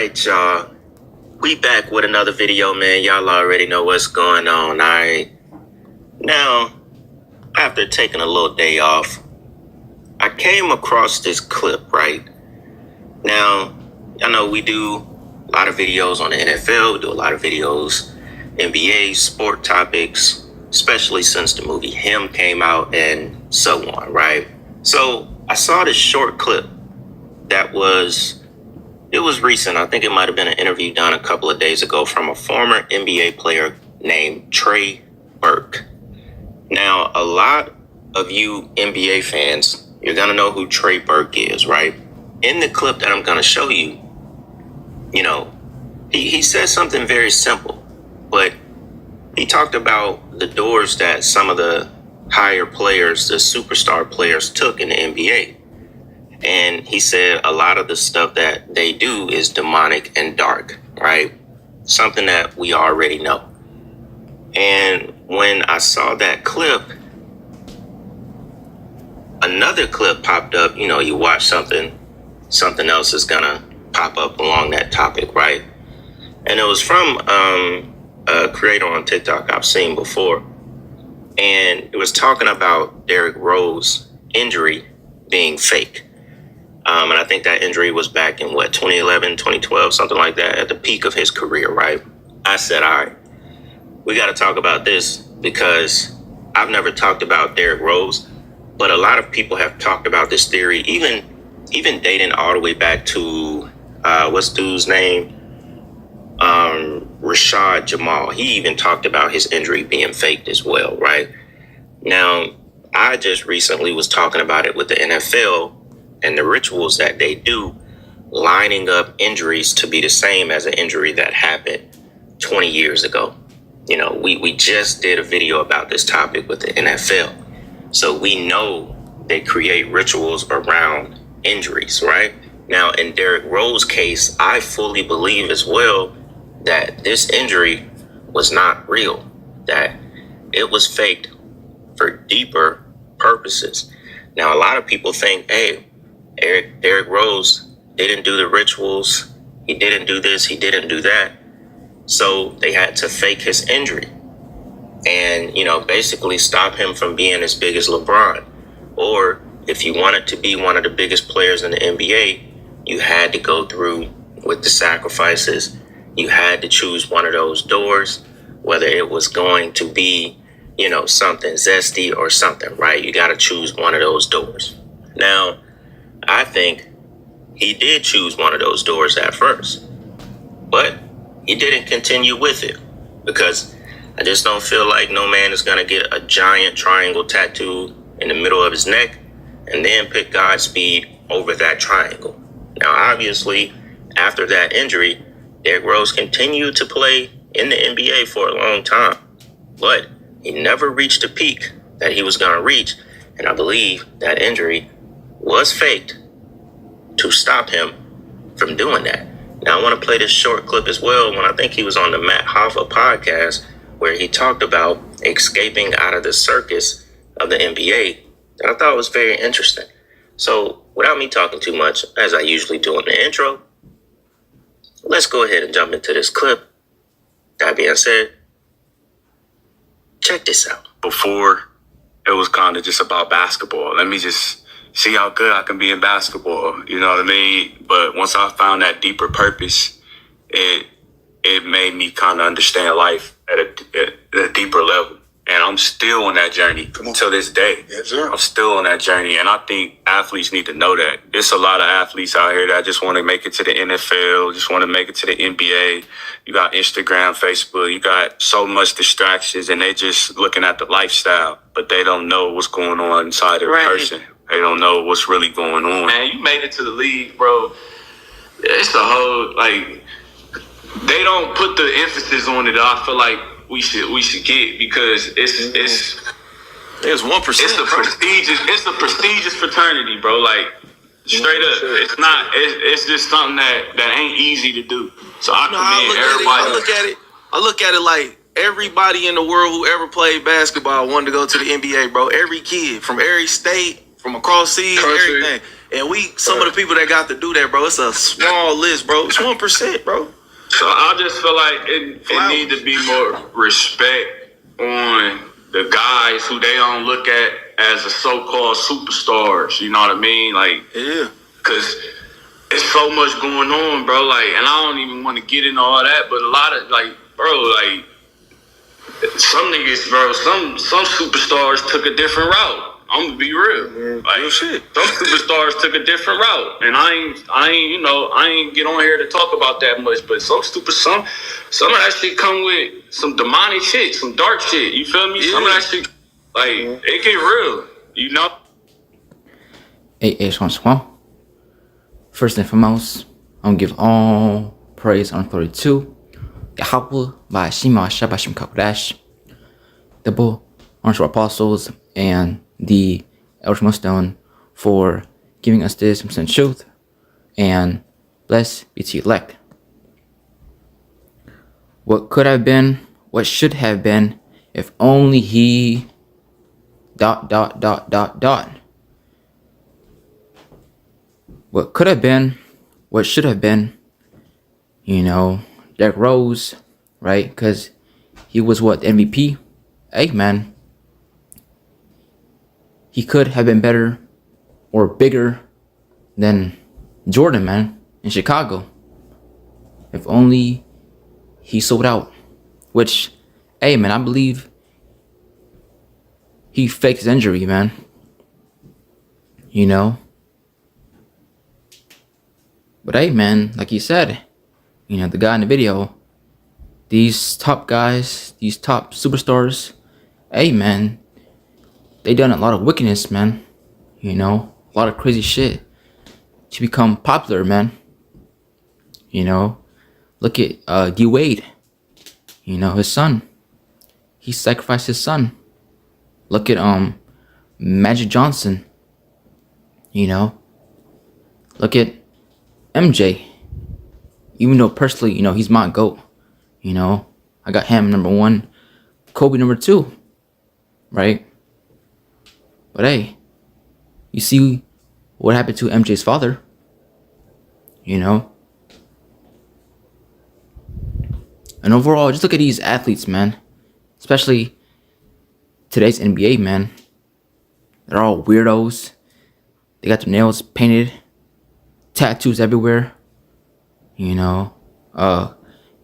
right, y'all. We back with another video, man. Y'all already know what's going on, all right? Now, after taking a little day off, I came across this clip, right? Now, I know we do a lot of videos on the NFL. We do a lot of videos, NBA, sport topics, especially since the movie Him came out and so on, right? So I saw this short clip that was recent. I think it might have been an interview done a couple of days ago from a former NBA player named Trey Burke. Now, a lot of you NBA fans, you're going to know who Trey Burke is, right? In the clip that I'm going to show you, he said something very simple, but he talked about the doors that some of the higher players, the superstar players, took in the NBA. And he said a lot of the stuff that they do is demonic and dark, right? Something that we already know. And when I saw that clip, another clip popped up. You watch something else is gonna pop up along that topic, right? And it was from a creator on TikTok I've seen before. And it was talking about Derrick Rose's injury being fake. And I think that injury was back in 2011, 2012, something like that, at the peak of his career, right? I said, all right, we got to talk about this because I've never talked about Derrick Rose, but a lot of people have talked about this theory, even dating all the way back to, what's dude's name? Rashad Jamal. He even talked about his injury being faked as well, right? Now, I just recently was talking about it with the NFL and the rituals that they do, lining up injuries to be the same as an injury that happened 20 years ago. We just did a video about this topic with the NFL. So we know they create rituals around injuries, right? Now, in Derrick Rose's case, I fully believe as well that this injury was not real, that it was faked for deeper purposes. Now, a lot of people think, hey, Derrick Rose didn't do the rituals. He didn't do this. He didn't do that. So they had to fake his injury and, basically stop him from being as big as LeBron. Or if you wanted to be one of the biggest players in the NBA, you had to go through with the sacrifices. You had to choose one of those doors, whether it was going to be, something zesty or something, right? You got to choose one of those doors. Now, I think he did choose one of those doors at first, but he didn't continue with it because I just don't feel like no man is going to get a giant triangle tattoo in the middle of his neck and then pick Godspeed over that triangle. Now, obviously, after that injury, Derrick Rose continued to play in the NBA for a long time, but he never reached the peak that he was going to reach. And I believe that injury was faked to stop him from doing that. Now, I want to play this short clip as well when I think he was on the Matt Hoffa podcast where he talked about escaping out of the circus of the NBA that I thought was very interesting. So without me talking too much, as I usually do in the intro, let's go ahead and jump into this clip. That being said, check this out. Before, it was kind of just about basketball. Let me just see how good I can be in basketball. You know what I mean? But once I found that deeper purpose, it made me kind of understand life at a deeper level. And I'm still on that journey till this day. Yes, sir. I'm still on that journey. And I think athletes need to know that. There's a lot of athletes out here that just want to make it to the NFL, just want to make it to the NBA. You got Instagram, Facebook. You got so much distractions, and they just looking at the lifestyle, but they don't know what's going on inside of the person. They don't know what's really going on. Man, you made it to the league, bro. It's a whole, they don't put the emphasis on it that I feel like we should get because it's 1%. It's a prestigious fraternity, bro. Straight up, it's not. It's just something that ain't easy to do. So I commend everybody. I look at it like everybody in the world who ever played basketball wanted to go to the NBA, bro. Every kid from every state, from across seas, everything. And some of the people that got to do that, bro, it's a small list, bro. It's 1%, bro. So I just feel like it need to be more respect on the guys who they don't look at as the so-called superstars. You know what I mean? Like, Yeah. because it's so much going on, bro. Like, and I don't even want to get into all that, but a lot of, like, bro, like, some niggas, bro, some superstars took a different route. I'm gonna be real. Like, real shit. Some superstars took a different route, and I ain't get on here to talk about that much. But some of that shit come with some demonic shit, some dark shit. You feel me? Yeah. Some of that shit, like, it get real. You know. Hey, Swan. First and foremost, I'm gonna give all praise and glory to Yahweh by Shema Shabashim Kakodash, the bull, orange apostles, and the Elder Stone for giving us this some truth, and blessed be to elect. What could have been, what should have been, if only he ... What could have been, what should have been, Derrick Rose, right? Because he was the MVP? Hey, man. He could have been better or bigger than Jordan, man, in Chicago. If only he sold out. Which, hey, man, I believe he faked his injury, man. But hey, man, like he said, the guy in the video, these top guys, these top superstars, hey, man, they done a lot of wickedness, man. A lot of crazy shit to become popular, man. Look at D Wade, his son. He sacrificed his son. Look at Magic Johnson. Look at MJ. Even though personally, he's my GOAT. I got him number 1, Kobe number 2, right? But hey, you see what happened to MJ's father, And overall, just look at these athletes, man. Especially today's NBA, man. They're all weirdos. They got their nails painted, tattoos everywhere,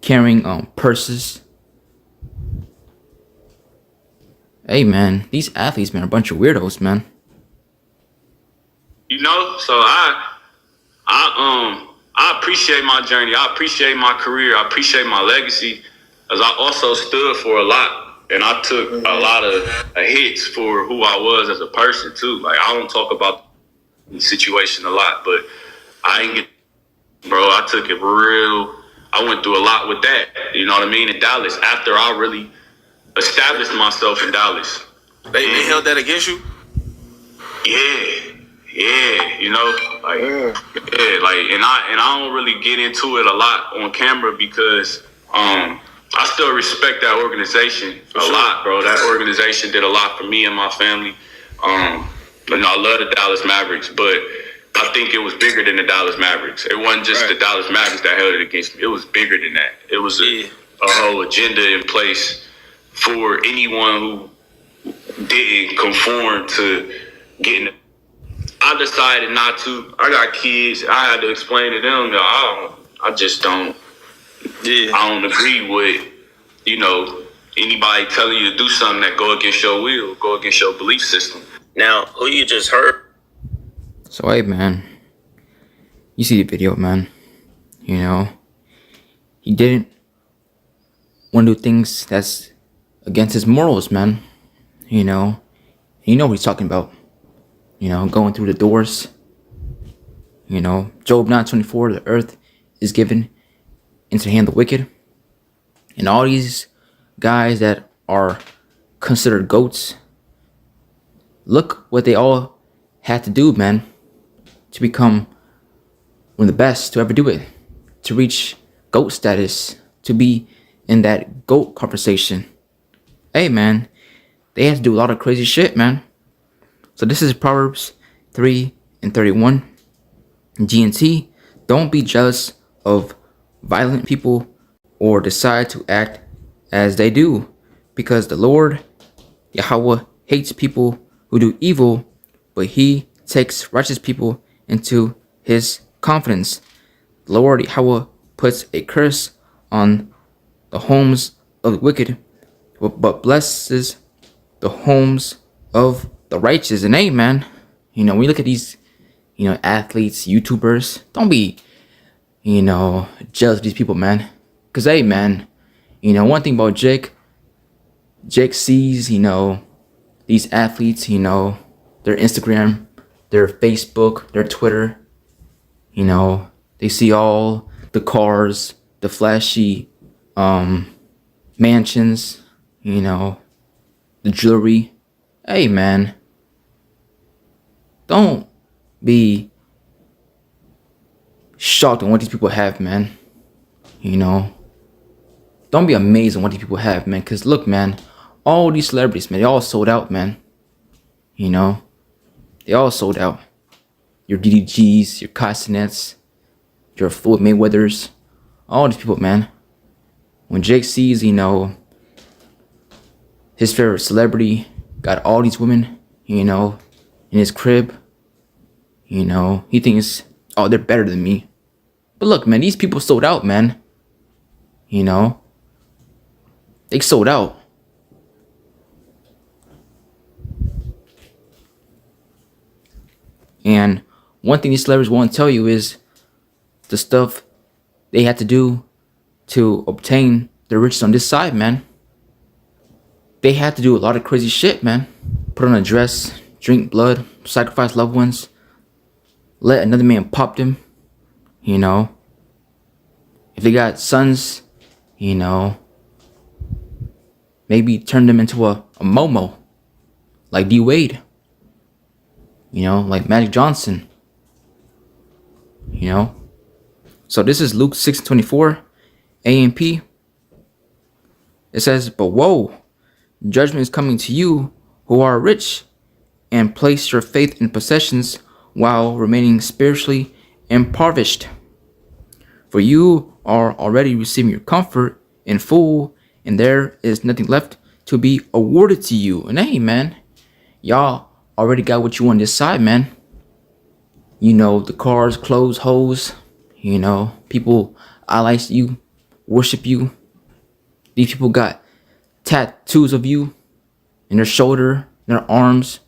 carrying purses. Hey, man, these athletes, man, are a bunch of weirdos, man. So I appreciate my journey. I appreciate my career. I appreciate my legacy, as I also stood for a lot, and I took a lot of hits for who I was as a person too. Like, I don't talk about the situation a lot, but I ain't bro. I took it real. I went through a lot with that. You know what I mean? In Dallas, after I really established myself in Dallas, They held that against you? yeah, and I don't really get into it a lot on camera because I still respect that organization a lot, bro. That organization did a lot for me and my family. And I love the Dallas Mavericks, but I think it was bigger than the Dallas Mavericks. It wasn't just the Dallas Mavericks that held it against me. It was bigger than that. It was a whole agenda in place for anyone who didn't conform to getting. I decided not to. I got kids. I had to explain to them that I just don't. Yeah. I don't agree with, anybody telling you to do something that go against your will, go against your belief system. Now, who you just heard? So hey, man, you see the video, man. He didn't want to do things that's against his morals, man. You know what he's talking about. Going through the doors. Job 9:24, the earth is given into the hand of the wicked. And all these guys that are considered goats, look what they all had to do, man, to become one of the best to ever do it, to reach GOAT status, to be in that GOAT conversation. Hey, man, they had to do a lot of crazy shit, man. So this is Proverbs 3:31. GNT, don't be jealous of violent people or decide to act as they do, because the Lord Yahweh hates people who do evil, but he takes righteous people into his confidence. The Lord Yahweh puts a curse on the homes of the wicked, but blesses the homes of the righteous. And amen. You know, when you look at these, you know, athletes, YouTubers, don't be, you know, jealous of these people, man. Because, hey, man, you know, one thing about Jake sees, you know, these athletes, you know, their Instagram, their Facebook, their Twitter, you know, they see all the cars, the flashy mansions, you know, the jewelry. Hey, man, don't be shocked on what these people have, man. You know, don't be amazed on what these people have, man. Because look, man, all these celebrities, man, they all sold out, man. You know, they all sold out. Your DDGs, your Costinets, your Floyd Mayweathers, all these people, man. When Jake sees, you know, his favorite celebrity got all these women, you know, in his crib, you know, he thinks, oh, they're better than me. But look, man, these people sold out, man. You know, they sold out. And one thing these celebrities won't tell you is the stuff they had to do to obtain the riches on this side, man. They had to do a lot of crazy shit, man. Put on a dress, drink blood, sacrifice loved ones, let another man pop them, you know. If they got sons, you know, maybe turn them into a Momo, like D Wade, you know, like Magic Johnson, you know. So this is Luke 6:24, AMP. It says, but woe, judgment is coming to you who are rich, and place your faith in possessions while remaining spiritually impoverished. For you are already receiving your comfort in full, and there is nothing left to be awarded to you. And hey, man, y'all already got what you want this side, man. You know, the cars, clothes, hoes, you know, people idolize you, worship you. These people got tattoos of you in their shoulder, their arms,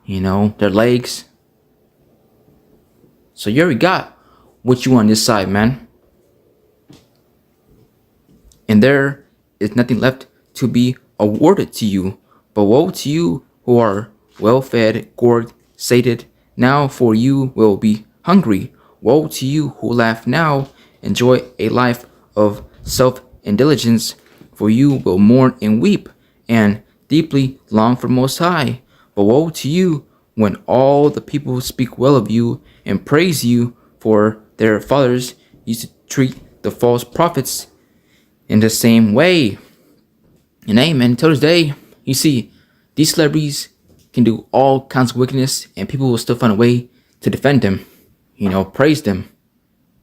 you know, their legs. So you already got what you want this side, man. And there is nothing left to be awarded to you. But woe to you who are well fed, gorged, sated. Now for you will be hungry. Woe to you who laugh now. Enjoy a life of self-indulgence. For you will mourn and weep, and deeply long for Most High. But woe to you when all the people speak well of you and praise you, for their fathers used to treat the false prophets in the same way. And amen, until this day, you see, these celebrities can do all kinds of wickedness, and people will still find a way to defend them, you know, praise them,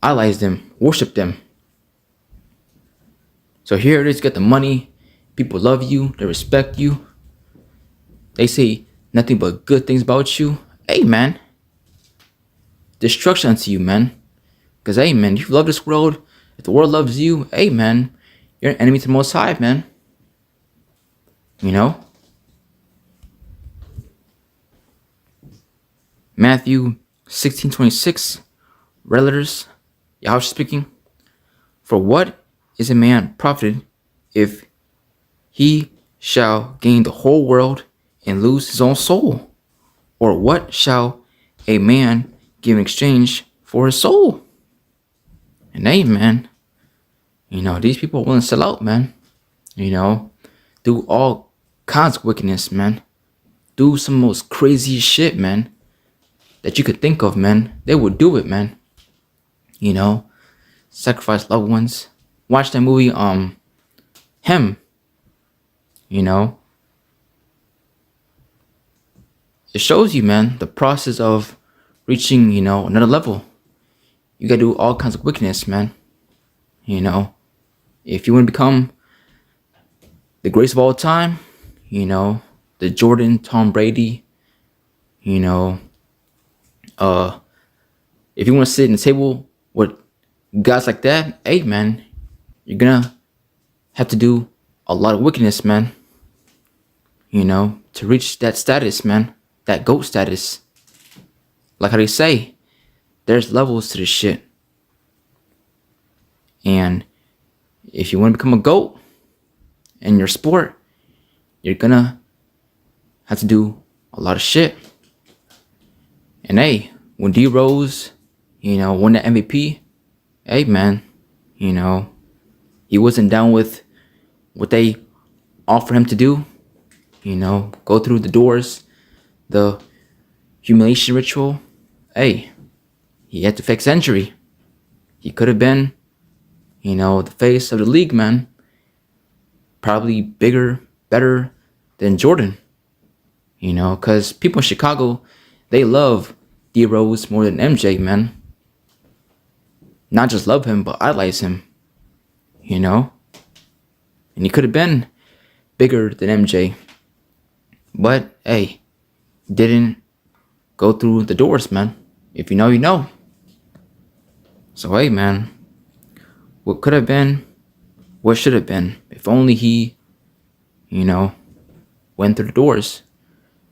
idolize them, worship them. So here it is, get the money, people love you, they respect you, they say nothing but good things about you. Hey, man, destruction unto you, man. Because, hey, man, if you love this world, if the world loves you, hey, man, you're an enemy to the Most High, man. You know? Matthew 16:26, red letters, Yahweh speaking. For what is a man profited if he shall gain the whole world and lose his own soul? Or what shall a man give in exchange for his soul? And hey, man, you know, these people are willing to sell out, man. You know, do all kinds of wickedness, man. Do some most crazy shit, man, that you could think of, man. They would do it, man. You know, sacrifice loved ones. Watch that movie, Him. You know, it shows you, man, the process of reaching, you know, another level. you gotta do all kinds of wickedness, man. You know, if you want to become the greatest of all time, you know, the Jordan, Tom Brady, you know, if you want to sit in the table with guys like that, hey, man, you're gonna have to do a lot of wickedness, man. You know, to reach that status, man, that GOAT status. Like how they say, there's levels to this shit. And if you want to become a GOAT in your sport, you're gonna have to do a lot of shit. And hey, when D Rose, you know, won the MVP, hey, man, you know, he wasn't down with what they offered him to do. You know, go through the doors, the humiliation ritual. Hey, he had to fix injury. He could have been, you know, the face of the league, man. Probably bigger, better than Jordan. You know, because people in Chicago, they love D Rose more than MJ, man. Not just love him, but idolize him. You know? And he could have been bigger than MJ. But, hey, didn't go through the doors, man. If you know, you know. So, hey, man. What could have been, what should have been. If only he, you know, went through the doors.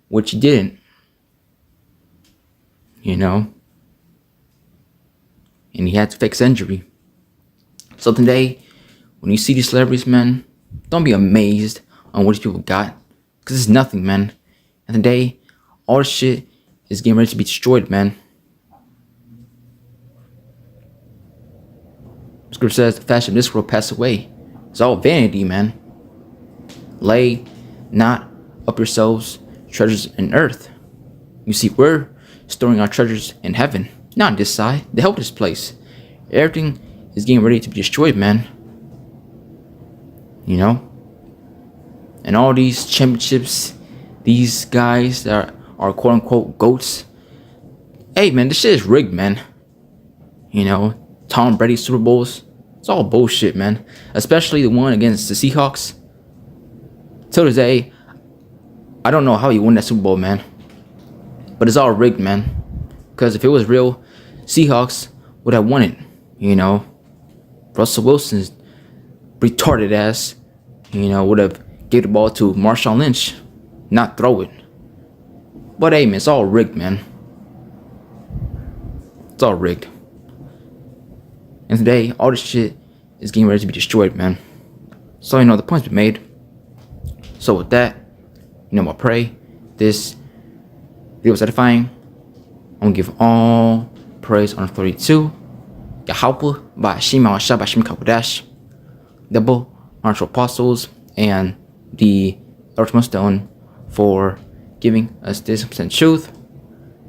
Which he didn't. You know. And he had to fix injury. So today, when you see these celebrities, man, don't be amazed on what these people got. Because it's nothing, man. And today, all this shit is getting ready to be destroyed, man. Scripture says the fashion of this world pass away. It's all vanity, man. Lay not up yourselves treasures in earth. You see, we're storing our treasures in heaven. Not this side, the helpless place. Everything is getting ready to be destroyed, man. You know? And all these championships, these guys that are quote unquote GOATs. Hey, man, this shit is rigged, man. You know, Tom Brady Super Bowls. It's all bullshit, man. Especially the one against the Seahawks. Till this day, I don't know how he won that Super Bowl, man. But it's all rigged, man. Because if it was real, Seahawks would have won it. You know, Russell Wilson's retarded ass, you know, would have gave the ball to Marshawn Lynch, not throw it. But hey, man, it's all rigged, man. It's all rigged. And today, all this shit is getting ready to be destroyed, man. So, you know, the point's been made. So with that, you know, I pray this video was edifying. I'm gonna give all praise on 32. Yahweh, Ba'ashim, Awashah, Ba'ashim, Kabudash. Double martial apostles and the Ultimate Stone for giving us this % truth.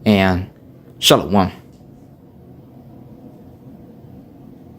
And Shalom.